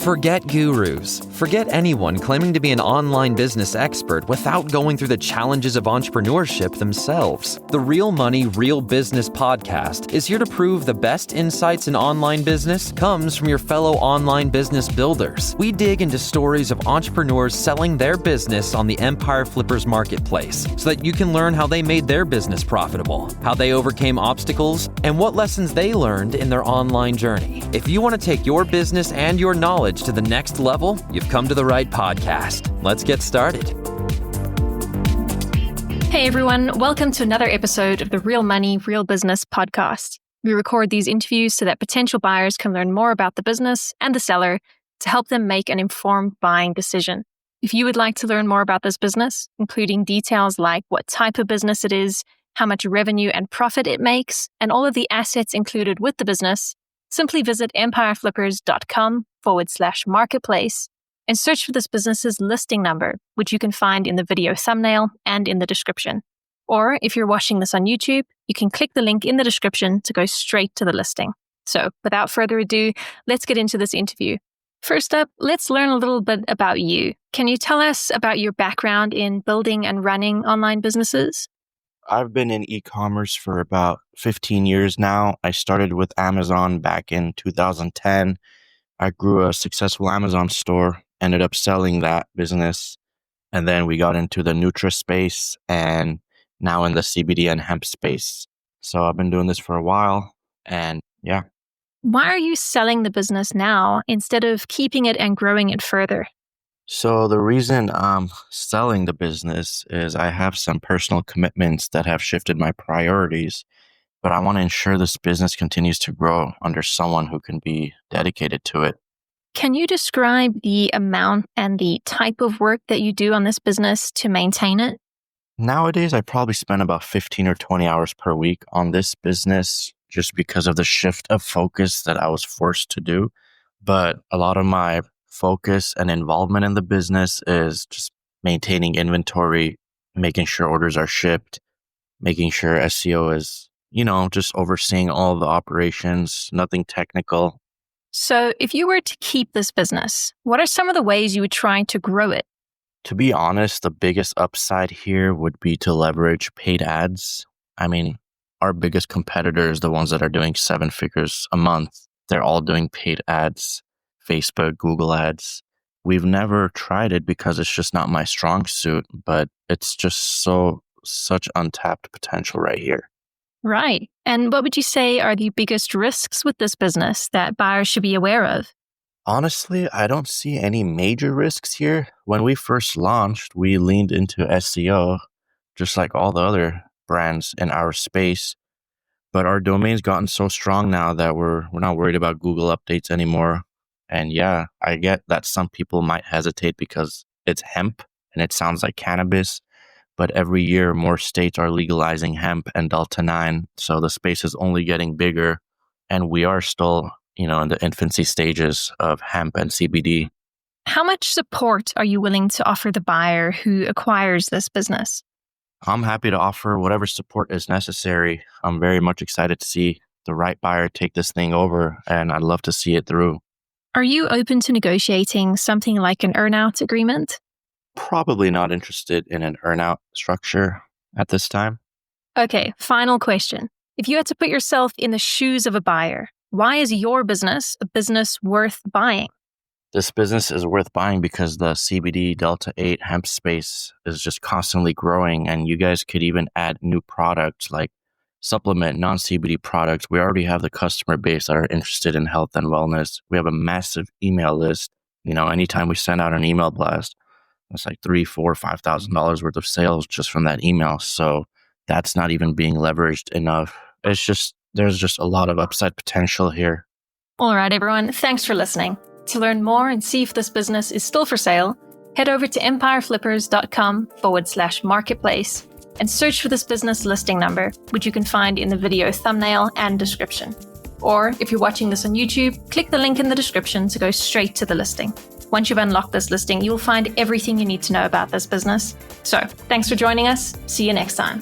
Forget gurus. Forget anyone claiming to be an online business expert without going through the challenges of entrepreneurship themselves. The Real Money, Real Business podcast is here to prove the best insights in online business comes from your fellow online business builders. We dig into stories of entrepreneurs selling their business on the Empire Flippers marketplace so that you can learn how they made their business profitable, how they overcame obstacles, and what lessons they learned in their online journey. If you want to take your business and your knowledge to the next level, you've come to the right podcast. Let's get started. Hey everyone, welcome to another episode of the Real Money, Real Business podcast. We record these interviews so that potential buyers can learn more about the business and the seller to help them make an informed buying decision. If you would like to learn more about this business, including details like what type of business it is, how much revenue and profit it makes, and all of the assets included with the business, simply visit empireflippers.com/marketplace and search for this business's listing number, which you can find in the video thumbnail and in the description. Or if you're watching this on YouTube, you can click the link in the description to go straight to the listing. So without further ado, let's get into this interview. First up, let's learn a little bit about you. Can you tell us about your background in building and running online businesses? I've been in e-commerce for about 15 years now. I started with Amazon back in 2010. I grew a successful Amazon store, ended up selling that business, and then we got into the Nutra space and now in the CBD and hemp space. So I've been doing this for a while, and yeah. Why are you selling the business now instead of keeping it and growing it further? So the reason I'm selling the business is I have some personal commitments that have shifted my priorities, but I want to ensure this business continues to grow under someone who can be dedicated to it. Can you describe the amount and the type of work that you do on this business to maintain it? Nowadays, I probably spend about 15 or 20 hours per week on this business just because of the shift of focus that I was forced to do. But a lot of my focus and involvement in the business is just maintaining inventory, making sure orders are shipped, making sure SEO is, just overseeing all the operations, nothing technical. So if you were to keep this business, what are some of the ways you would try to grow it? To be honest, the biggest upside here would be to leverage paid ads. I mean, our biggest competitors, the ones that are doing 7 figures a month, they're all doing paid ads. Facebook, Google ads. We've never tried it because it's just not my strong suit, but it's just such untapped potential right here. Right. And what would you say are the biggest risks with this business that buyers should be aware of? Honestly, I don't see any major risks here. When we first launched, we leaned into SEO, just like all the other brands in our space. But our domain's gotten so strong now that we're not worried about Google updates anymore. And yeah, I get that some people might hesitate because it's hemp and it sounds like cannabis, but every year more states are legalizing hemp and Delta-9. So the space is only getting bigger, and we are still, in the infancy stages of hemp and CBD. How much support are you willing to offer the buyer who acquires this business? I'm happy to offer whatever support is necessary. I'm very much excited to see the right buyer take this thing over, and I'd love to see it through. Are you open to negotiating something like an earn-out agreement? Probably not interested in an earn-out structure at this time. Okay, final question. If you had to put yourself in the shoes of a buyer, why is your business a business worth buying? This business is worth buying because the CBD Delta-8 hemp space is just constantly growing, and you guys could even add new products like supplement, non-CBD products. We already have the customer base that are interested in health and wellness. We have a massive email list. Anytime we send out an email blast, it's like $3,000, $4,000, $5,000 worth of sales just from that email. So that's not even being leveraged enough. There's just a lot of upside potential here. All right, everyone. Thanks for listening. To learn more and see if this business is still for sale, head over to empireflippers.com/marketplace and search for this business listing number, which you can find in the video thumbnail and description. Or if you're watching this on YouTube, click the link in the description to go straight to the listing. Once you've unlocked this listing, you'll find everything you need to know about this business. So, thanks for joining us. See you next time.